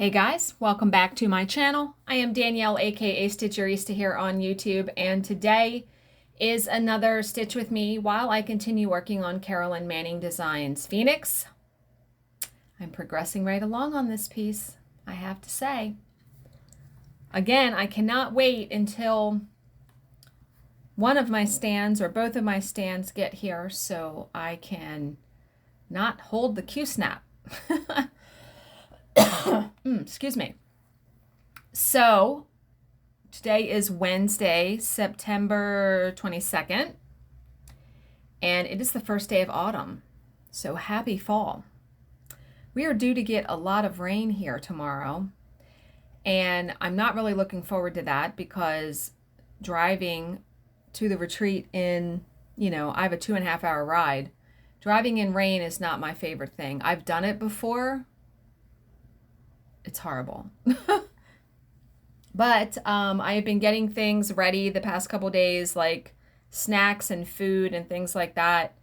Hey guys, welcome back to my channel. I am Danielle, aka Stitcherista here on YouTube, and today is another Stitch with me while I continue working on Carolyn Manning Designs Phoenix. I'm progressing right along on this piece, I have to say. Again, I cannot wait until one of my stands or both of my stands get here so I can not hold the Q-snap. Excuse me. So today is Wednesday, September 22nd, and it is the first day of autumn. So happy fall. We are due to get a lot of rain here tomorrow, and I'm not really looking forward to that because driving to the retreat in, I have a 2.5 hour ride. Driving in rain is not my favorite thing. I've done it before. It's horrible. But I have been getting things ready the past couple days, like snacks and food and things like that.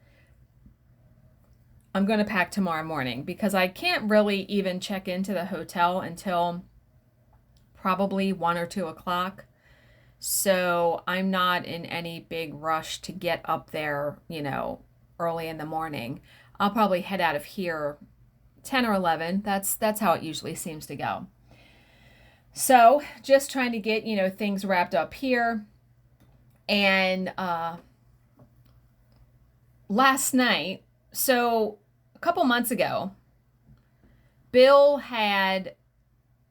I'm going to pack tomorrow morning because I can't really even check into the hotel until probably 1 or 2 o'clock. So I'm not in any big rush to get up there, early in the morning. I'll probably head out of here 10 or 11. That's how it usually seems to go. So just trying to get, things wrapped up here. And last night, so a couple months ago, Bill had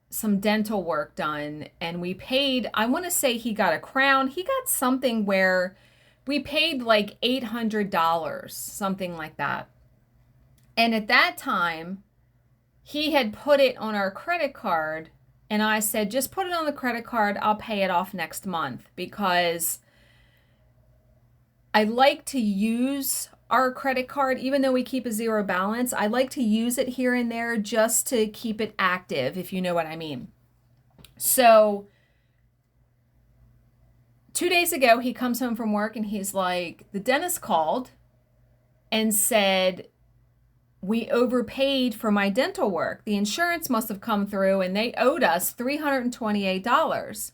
some dental work done and we paid, I want to say he got a crown. He got something where we paid like $800, something like that. And at that time, he had put it on our credit card, and I said, just put it on the credit card. I'll pay it off next month because I like to use our credit card, even though we keep a zero balance. I like to use it here and there just to keep it active, if you know what I mean. So 2 days ago, he comes home from work and he's like, the dentist called and said, we overpaid for my dental work. The insurance must have come through and they owed us $328.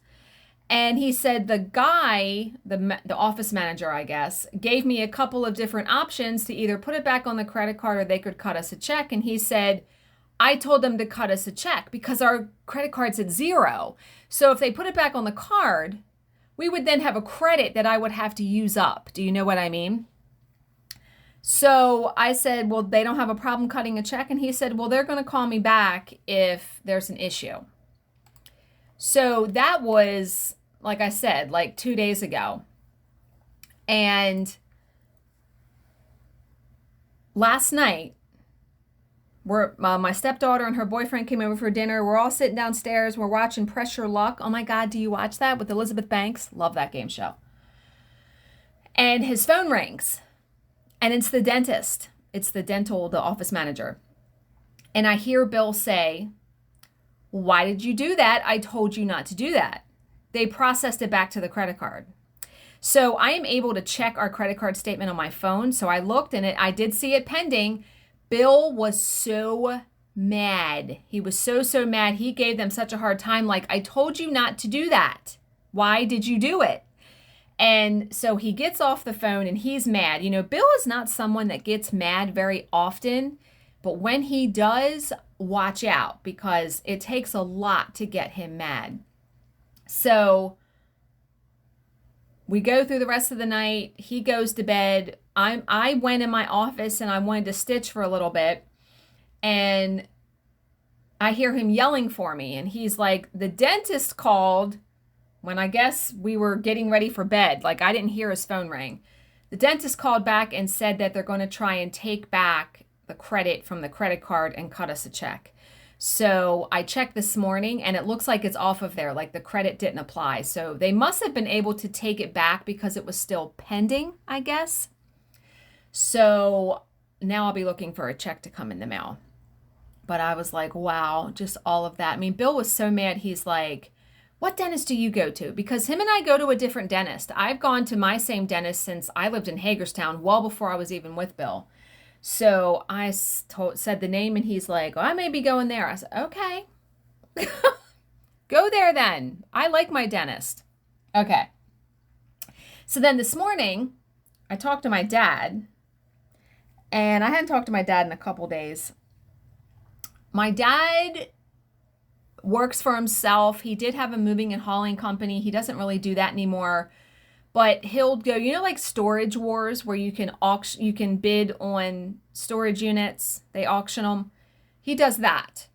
And he said the guy, the office manager, I guess, gave me a couple of different options to either put it back on the credit card or they could cut us a check. And he said, I told them to cut us a check because our credit card's at zero. So if they put it back on the card, we would then have a credit that I would have to use up. Do you know what I mean? So I said, well, they don't have a problem cutting a check. And he said, well, they're going to call me back if there's an issue. So that was, like I said, like 2 days ago. And last night, my stepdaughter and her boyfriend came over for dinner. We're all sitting downstairs. We're watching Press Your Luck. Oh my God, do you watch that with Elizabeth Banks? Love that game show. And his phone rings. And it's the dentist. It's the office manager. And I hear Bill say, why did you do that? I told you not to do that. They processed it back to the credit card. So I am able to check our credit card statement on my phone. So I looked and I did see it pending. Bill was so mad. He was so mad. He gave them such a hard time. Like, I told you not to do that. Why did you do it? And so he gets off the phone and he's mad. Bill is not someone that gets mad very often, but when he does, watch out because it takes a lot to get him mad. So we go through the rest of the night. He goes to bed. I went in my office and I wanted to stitch for a little bit. And I hear him yelling for me. And he's like, the dentist called when I guess we were getting ready for bed. Like, I didn't hear his phone ring. The dentist called back and said that they're going to try and take back the credit from the credit card and cut us a check. So I checked this morning and it looks like it's off of there, like the credit didn't apply. So they must have been able to take it back because it was still pending, I guess. So now I'll be looking for a check to come in the mail. But I was like, wow, just all of that. I mean, Bill was so mad. He's like, what dentist do you go to? Because him and I go to a different dentist. I've gone to my same dentist since I lived in Hagerstown, well before I was even with Bill. So I said the name and he's like, oh, I may be going there. I said, okay. Go there then. I like my dentist. Okay. So then this morning, I talked to my dad, and I hadn't talked to my dad in a couple days. My dad works for himself. He did have a moving and hauling company. He doesn't really do that anymore. But he'll go, like Storage Wars, where you can bid on storage units. They auction them. He does that.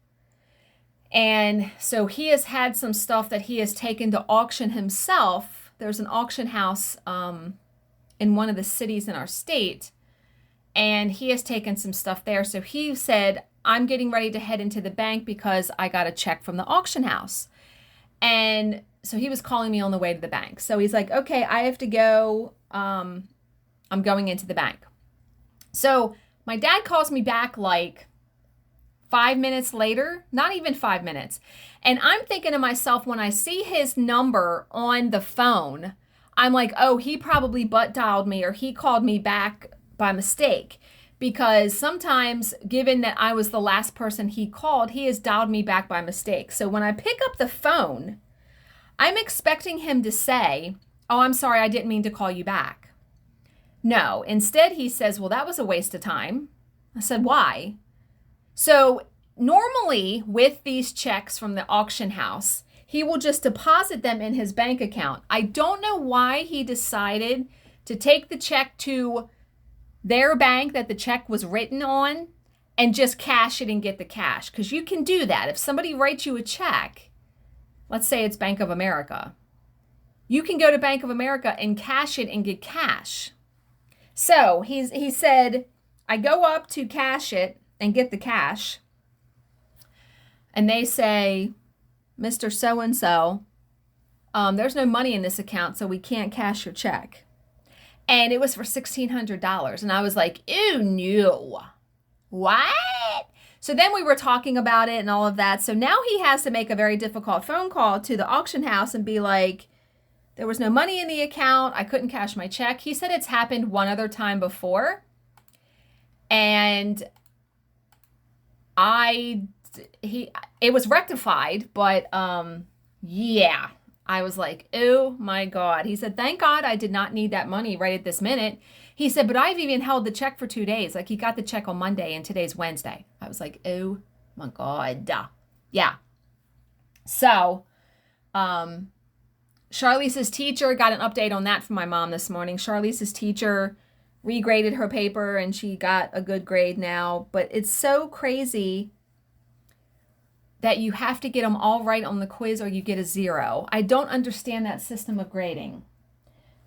And so he has had some stuff that he has taken to auction himself. There's an auction house in one of the cities in our state, and he has taken some stuff there. So he said, I'm getting ready to head into the bank because I got a check from the auction house. And so he was calling me on the way to the bank. So he's like, okay, I have to go. I'm going into the bank. So my dad calls me back like 5 minutes later, not even 5 minutes. And I'm thinking to myself, when I see his number on the phone, I'm like, oh, he probably butt dialed me, or he called me back by mistake. Because sometimes, given that I was the last person he called, he has dialed me back by mistake. So when I pick up the phone, I'm expecting him to say, oh, I'm sorry, I didn't mean to call you back. No, instead he says, well, that was a waste of time. I said, why? So normally with these checks from the auction house, he will just deposit them in his bank account. I don't know why he decided to take the check to their bank that the check was written on and just cash it and get the cash. Because you can do that. If somebody writes you a check, let's say it's Bank of America, you can go to Bank of America and cash it and get cash. So he said, I go up to cash it and get the cash, and they say, Mr. So-and-so, there's no money in this account, so we can't cash your check. And it was for $1,600. And I was like, ew, no. What? So then we were talking about it and all of that. So now he has to make a very difficult phone call to the auction house and be like, there was no money in the account. I couldn't cash my check. He said it's happened one other time before. And it was rectified, but yeah, I was like, oh my God. He said, thank God I did not need that money right at this minute. He said, but I've even held the check for 2 days. Like, he got the check on Monday and today's Wednesday. I was like, oh my God. Yeah. So, Charlize's teacher, got an update on that from my mom this morning. Charlize's teacher regraded her paper and she got a good grade now. But it's so crazy that you have to get them all right on the quiz or you get a 0. I don't understand that system of grading.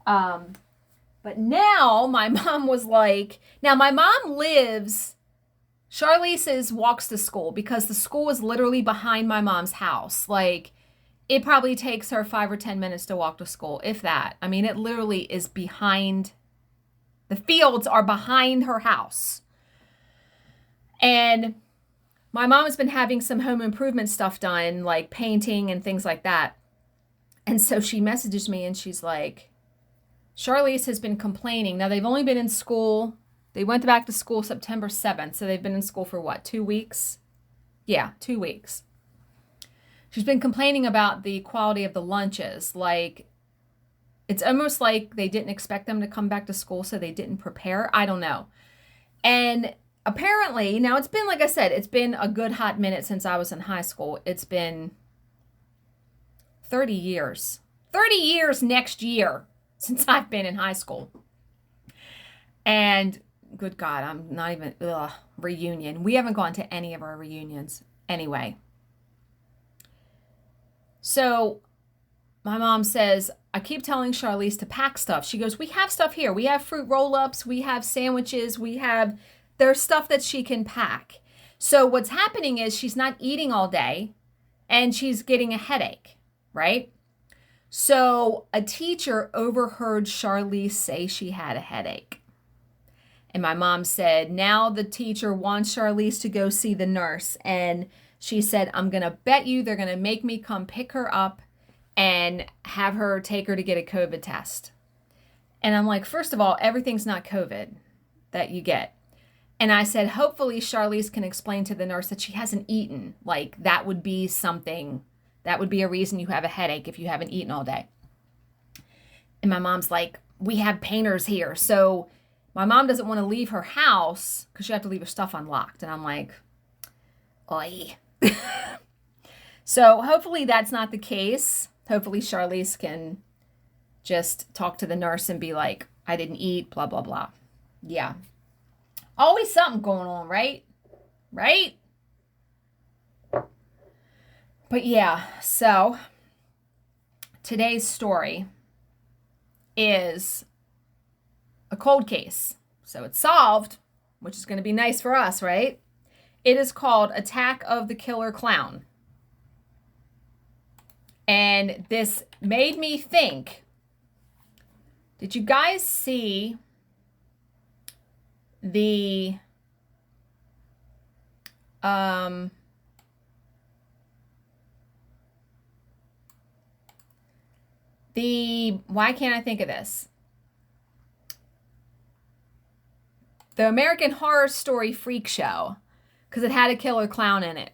But now my mom was like, now my mom lives, Charlize's walks to school because the school is literally behind my mom's house. Like, it probably takes her 5 or 10 minutes to walk to school, if that. I mean, it literally is behind, the fields are behind her house. And my mom has been having some home improvement stuff done, like painting and things like that. And so she messages me and she's like, Charlize has been complaining. Now, they've only been in school. They went back to school September 7th. So they've been in school for what, 2 weeks? Yeah, 2 weeks. She's been complaining about the quality of the lunches. Like, it's almost like they didn't expect them to come back to school, so they didn't prepare. I don't know. And apparently, now it's been, like I said, it's been a good hot minute since I was in high school. It's been 30 years. 30 years next year since I've been in high school. And good God, I'm not even, reunion. We haven't gone to any of our reunions anyway. So my mom says, I keep telling Charlize to pack stuff. She goes, we have stuff here. We have fruit roll-ups. We have sandwiches. There's stuff that she can pack. So what's happening is she's not eating all day and she's getting a headache, right? So a teacher overheard Charlize say she had a headache. And my mom said, now the teacher wants Charlize to go see the nurse. And she said, I'm going to bet you they're going to make me come pick her up and have her take her to get a COVID test. And I'm like, first of all, everything's not COVID that you get. And I said, hopefully Charlize can explain to the nurse that she hasn't eaten. Like, that would be something. That would be a reason you have a headache if you haven't eaten all day. And my mom's like, we have painters here. So my mom doesn't want to leave her house because she have to leave her stuff unlocked. And I'm like, oi. So hopefully that's not the case. Hopefully Charlize can just talk to the nurse and be like, I didn't eat, blah, blah, blah. Yeah. Always something going on, right? Right? But yeah, so today's story is a cold case. So it's solved, which is going to be nice for us, right? It is called Attack of the Killer Clown. And this made me think, did you guys see the why can't I think of this? The American Horror Story Freak Show, because it had a killer clown in it.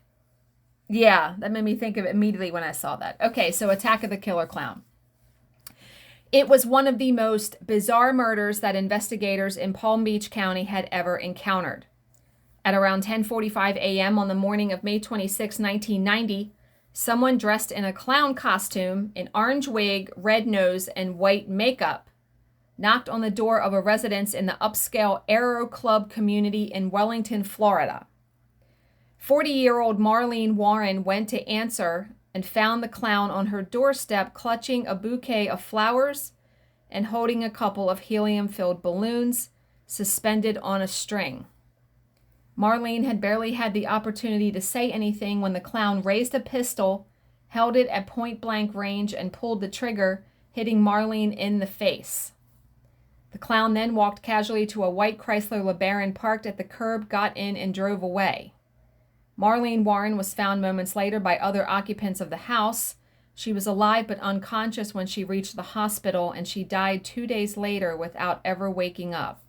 Yeah, that made me think of it immediately when I saw that. Okay, so Attack of the Killer Clown. It was one of the most bizarre murders that investigators in Palm Beach County had ever encountered. At around 10:45 a.m. on the morning of May 26, 1990, someone dressed in a clown costume, an orange wig, red nose, and white makeup knocked on the door of a residence in the upscale Aero Club community in Wellington, Florida. 40-year-old Marlene Warren went to answer and found the clown on her doorstep clutching a bouquet of flowers and holding a couple of helium-filled balloons suspended on a string. Marlene had barely had the opportunity to say anything when the clown raised a pistol, held it at point-blank range, and pulled the trigger, hitting Marlene in the face. The clown then walked casually to a white Chrysler LeBaron parked at the curb, got in, and drove away. Marlene Warren was found moments later by other occupants of the house. She was alive but unconscious when she reached the hospital, and she died 2 days later without ever waking up.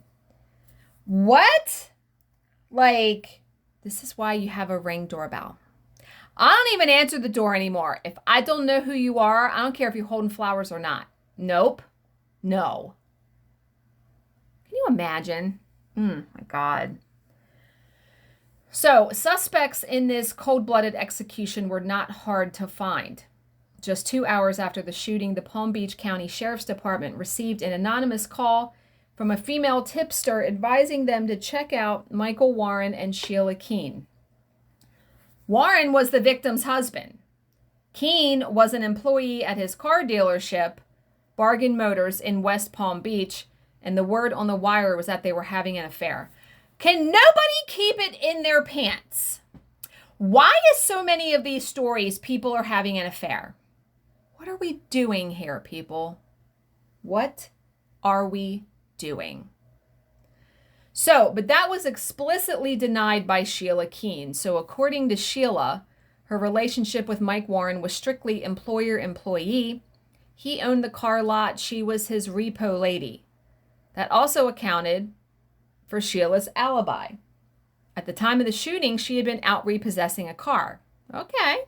What? Like, this is why you have a Ring doorbell. I don't even answer the door anymore. If I don't know who you are, I don't care if you're holding flowers or not. Nope. No. Can you imagine? My God. So, suspects in this cold-blooded execution were not hard to find. Just 2 hours after the shooting, the Palm Beach County Sheriff's Department received an anonymous call from a female tipster advising them to check out Michael Warren and Sheila Keene. Warren was the victim's husband. Keene was an employee at his car dealership, Bargain Motors, in West Palm Beach, and the word on the wire was that they were having an affair. Can nobody keep it in their pants? Why is so many of these stories people are having an affair? What are we doing here, people? What are we doing? So, but that was explicitly denied by Sheila Keene. So according to Sheila, her relationship with Mike Warren was strictly employer-employee. He owned the car lot. She was his repo lady. That also accounted for Sheila's alibi. At the time of the shooting, she had been out repossessing a car. Okay.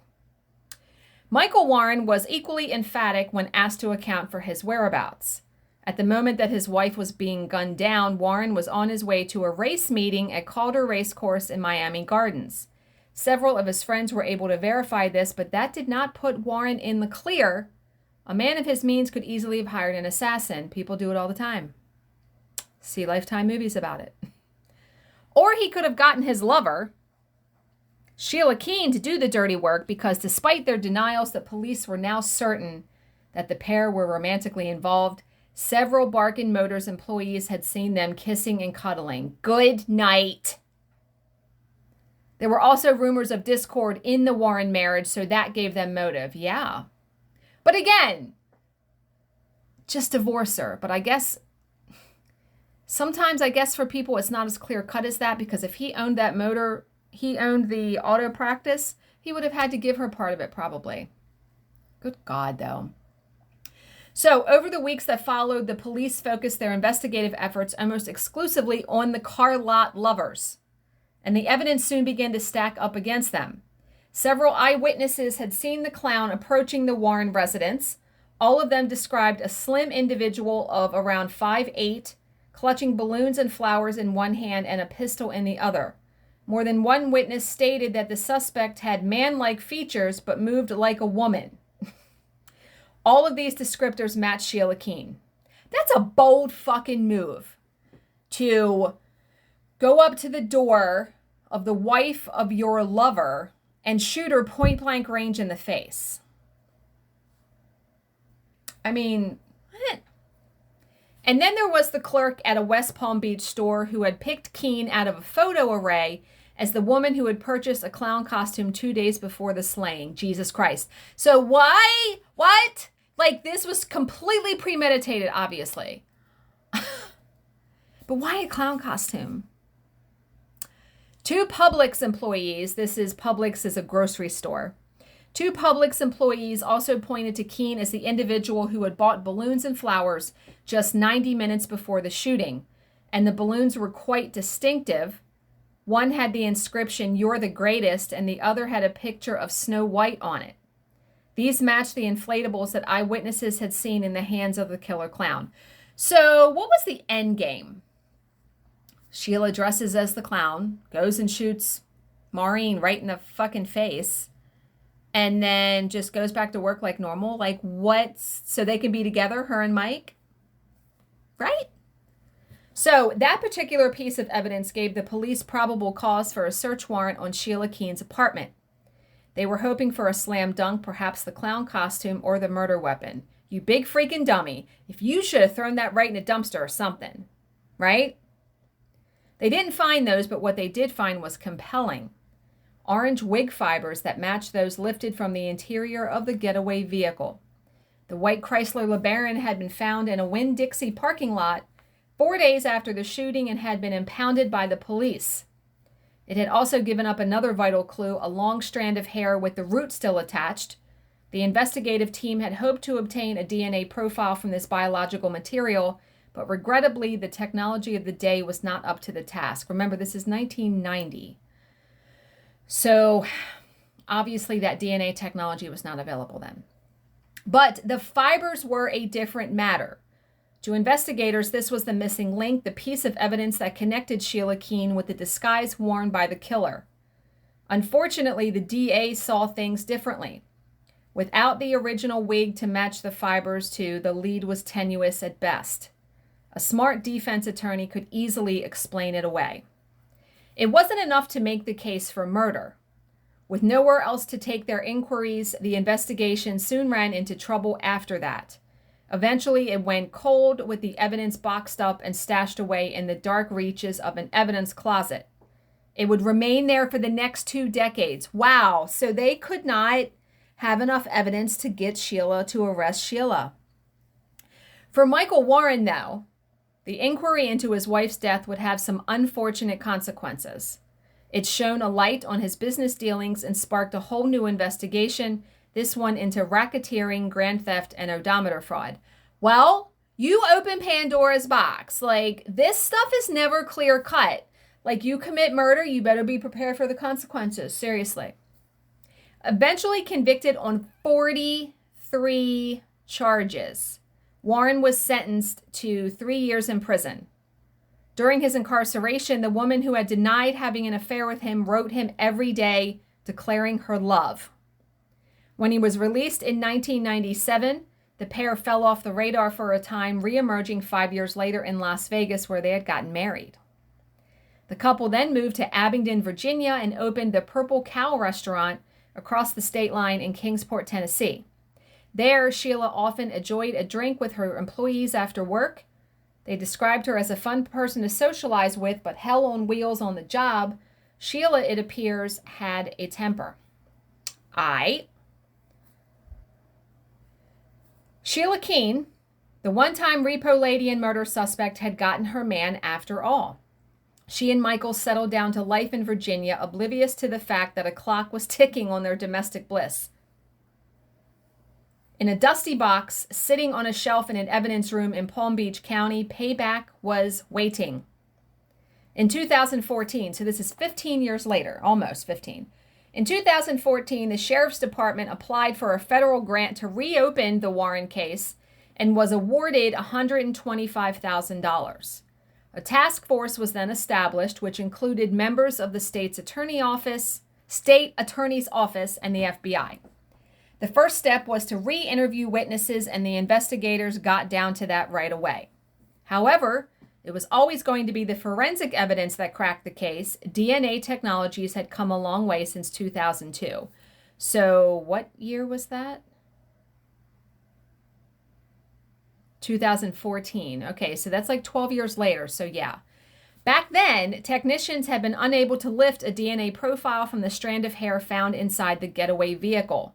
Michael Warren was equally emphatic when asked to account for his whereabouts. At the moment that his wife was being gunned down, Warren was on his way to a race meeting at Calder Racecourse in Miami Gardens. Several of his friends were able to verify this, but that did not put Warren in the clear. A man of his means could easily have hired an assassin. People do it all the time. See Lifetime movies about it. Or he could have gotten his lover, Sheila Keene, to do the dirty work, because despite their denials, the police were now certain that the pair were romantically involved. Several Bargain Motors employees had seen them kissing and cuddling. Good night. There were also rumors of discord in the Warren marriage, so that gave them motive. Yeah. But again, just divorce her. But I guess sometimes, for people, it's not as clear cut as that, because if he owned that motor, he owned the auto practice, he would have had to give her part of it probably. Good God, though. So, over the weeks that followed, the police focused their investigative efforts almost exclusively on the car lot lovers, and the evidence soon began to stack up against them. Several eyewitnesses had seen the clown approaching the Warren residence. All of them described a slim individual of around 5'8", clutching balloons and flowers in one hand and a pistol in the other. More than one witness stated that the suspect had man-like features but moved like a woman. All of these descriptors match Sheila Keene. That's a bold fucking move to go up to the door of the wife of your lover and shoot her point blank range in the face. I mean, what? And then there was the clerk at a West Palm Beach store who had picked Keene out of a photo array as the woman who had purchased a clown costume 2 days before the slaying. Jesus Christ. So why? What? Like, this was completely premeditated, obviously. But why a clown costume? Two Publix employees, Publix is a grocery store. Two Publix employees also pointed to Keene as the individual who had bought balloons and flowers just 90 minutes before the shooting. And the balloons were quite distinctive. One had the inscription, "You're the greatest," and the other had a picture of Snow White on it. These matched the inflatables that eyewitnesses had seen in the hands of the killer clown. So what was the end game? Sheila dresses as the clown, goes and shoots Maureen right in the fucking face, and then just goes back to work like normal. Like, what? So they can be together, her and Mike? Right? So that particular piece of evidence gave the police probable cause for a search warrant on Sheila Keene's apartment. They were hoping for a slam dunk, perhaps the clown costume or the murder weapon. You big freaking dummy. If you should have thrown that right in a dumpster or something, right? They didn't find those, but what they did find was compelling. Orange wig fibers that matched those lifted from the interior of the getaway vehicle. The white Chrysler LeBaron had been found in a Winn-Dixie parking lot 4 days after the shooting and had been impounded by the police. It had also given up another vital clue, a long strand of hair with the root still attached. The investigative team had hoped to obtain a DNA profile from this biological material, but regrettably, the technology of the day was not up to the task. Remember, this is 1990. So, obviously, that DNA technology was not available then. But the fibers were a different matter. To investigators, this was the missing link, the piece of evidence that connected Sheila Keene with the disguise worn by the killer. Unfortunately, the DA saw things differently. Without the original wig to match the fibers to, the lead was tenuous at best. A smart defense attorney could easily explain it away. It wasn't enough to make the case for murder. With nowhere else to take their inquiries, the investigation soon ran into trouble after that. Eventually, it went cold with the evidence boxed up and stashed away in the dark reaches of an evidence closet. It would remain there for the next 2 decades. Wow, so they could not have enough evidence to get Sheila to arrest Sheila. For Michael Warren, though, the inquiry into his wife's death would have some unfortunate consequences. It shone a light on his business dealings and sparked a whole new investigation, this one into racketeering, grand theft, and odometer fraud. Well, you open Pandora's box. Like, this stuff is never clear cut. Like, you commit murder, you better be prepared for the consequences. Seriously. Eventually convicted on 43 charges, Warren was sentenced to 3 years in prison. During his incarceration, the woman who had denied having an affair with him wrote him every day declaring her love. When he was released in 1997, the pair fell off the radar for a time, re-emerging 5 years later in Las Vegas, where they had gotten married. The couple then moved to Abingdon, Virginia, and opened the Purple Cow restaurant across the state line in Kingsport, Tennessee. There, Sheila often enjoyed a drink with her employees after work. They described her as a fun person to socialize with, but hell on wheels on the job. Sheila, it appears, had a temper. Sheila Keene, the one-time repo lady and murder suspect, had gotten her man after all. She and Michael settled down to life in Virginia, oblivious to the fact that a clock was ticking on their domestic bliss. In a dusty box sitting on a shelf in an evidence room in Palm Beach County, payback was waiting. In 2014, so this is 15 years later, almost 15. In 2014, the Sheriff's Department applied for a federal grant to reopen the Warren case and was awarded $125,000. A task force was then established, which included members of the state attorney's office, and the FBI. The first step was to re-interview witnesses, and the investigators got down to that right away. However, it was always going to be the forensic evidence that cracked the case. DNA technologies had come a long way since 2002. So what year was that? 2014. Okay, so that's like 12 years later. So yeah. Back then, technicians had been unable to lift a DNA profile from the strand of hair found inside the getaway vehicle.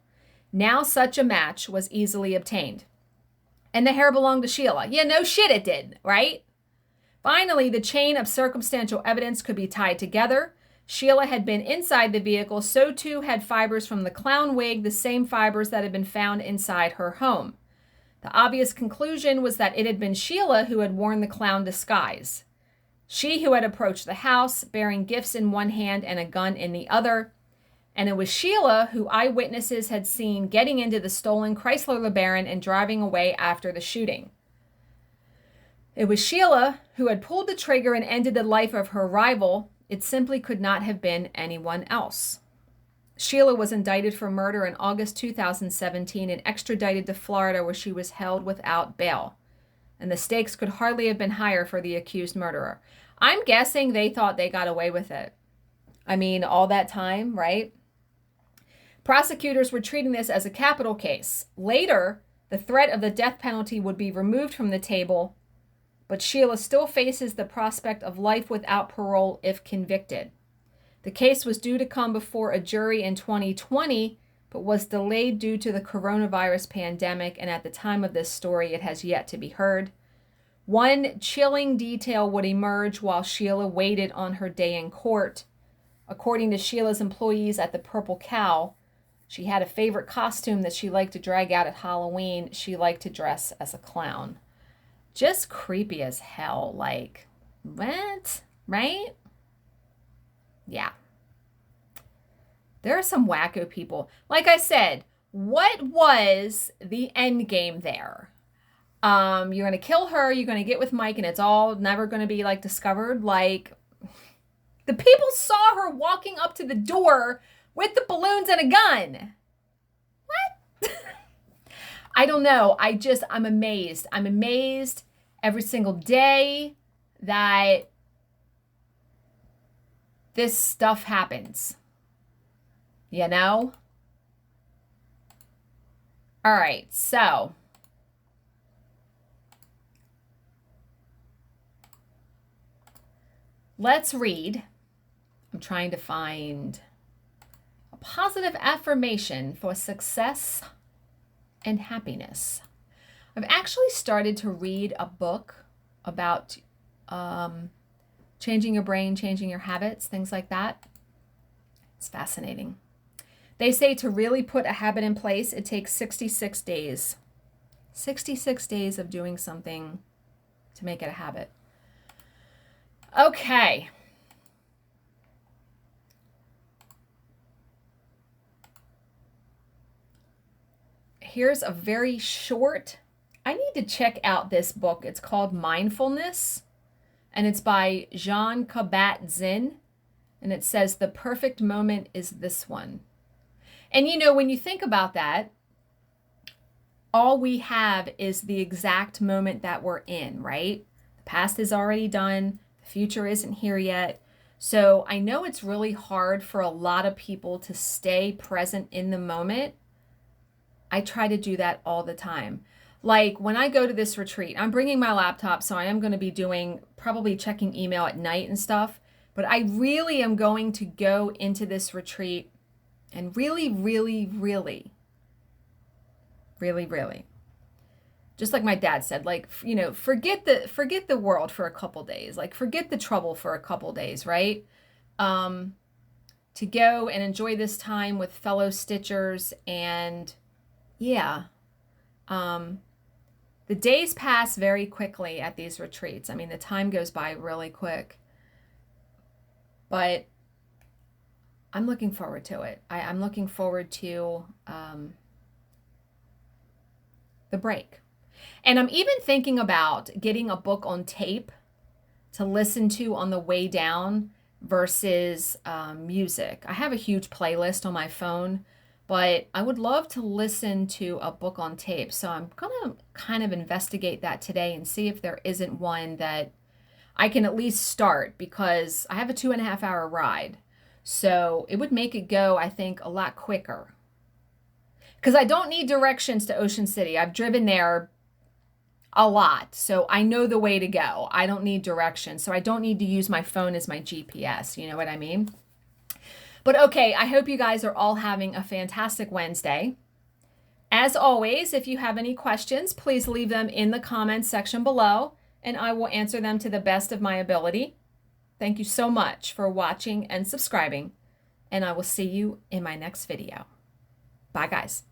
Now such a match was easily obtained. And the hair belonged to Sheila. Yeah, no shit it did, right? Finally, the chain of circumstantial evidence could be tied together. Sheila had been inside the vehicle, so too had fibers from the clown wig, the same fibers that had been found inside her home. The obvious conclusion was that it had been Sheila who had worn the clown disguise. She who had approached the house, bearing gifts in one hand and a gun in the other. And it was Sheila who eyewitnesses had seen getting into the stolen Chrysler LeBaron and driving away after the shooting. It was Sheila who had pulled the trigger and ended the life of her rival. It simply could not have been anyone else. Sheila was indicted for murder in August 2017 and extradited to Florida, where she was held without bail. And the stakes could hardly have been higher for the accused murderer. I'm guessing they thought they got away with it. I mean, all that time, right? Prosecutors were treating this as a capital case. Later, the threat of the death penalty would be removed from the table, but Sheila still faces the prospect of life without parole if convicted. The case was due to come before a jury in 2020, but was delayed due to the coronavirus pandemic, and at the time of this story, it has yet to be heard. One chilling detail would emerge while Sheila waited on her day in court. According to Sheila's employees at the Purple Cow, she had a favorite costume that she liked to drag out at Halloween. She liked to dress as a clown. Just creepy as hell. Like, what? Right? Yeah. There are some wacko people. Like I said, what was the end game there? You're going to kill her, you're going to get with Mike, and it's all never going to be, like, discovered. Like, the people saw her walking up to the door with the balloons and a gun. What? I don't know. I'm amazed. I'm amazed every single day that this stuff happens. You know? All right, so let's read. I'm trying to find a positive affirmation for success and happiness. I've actually started to read a book about changing your brain, changing your habits, things like that. It's fascinating. They say to really put a habit in place, it takes 66 days. 66 days of doing something to make it a habit. Okay. Here's a very short, I need to check out this book. It's called Mindfulness, and it's by Jean Kabat-Zinn, and it says the perfect moment is this one. And you know, when you think about that, all we have is the exact moment that we're in, right? The past is already done. The future isn't here yet. So I know it's really hard for a lot of people to stay present in the moment. I try to do that all the time. Like when I go to this retreat, I'm bringing my laptop, so I am going to be probably checking email at night and stuff. But I really am going to go into this retreat and really, just like my dad said, like, you know, forget the world for a couple days, like forget the trouble for a couple days, right? To go and enjoy this time with fellow Stitchers, and yeah, The days pass very quickly at these retreats. I mean, the time goes by really quick. But I'm looking forward to it. I'm looking forward to the break. And I'm even thinking about getting a book on tape to listen to on the way down versus music. I have a huge playlist on my phone, but I would love to listen to a book on tape. So I'm going to kind of investigate that today and see if there isn't one that I can at least start, because I have a 2.5 hour ride. So it would make it go, I think, a lot quicker. Because I don't need directions to Ocean City. I've driven there a lot, so I know the way to go. I don't need directions, so I don't need to use my phone as my GPS. You know what I mean? But okay, I hope you guys are all having a fantastic Wednesday. As always, if you have any questions, please leave them in the comments section below, and I will answer them to the best of my ability. Thank you so much for watching and subscribing, and I will see you in my next video. Bye, guys.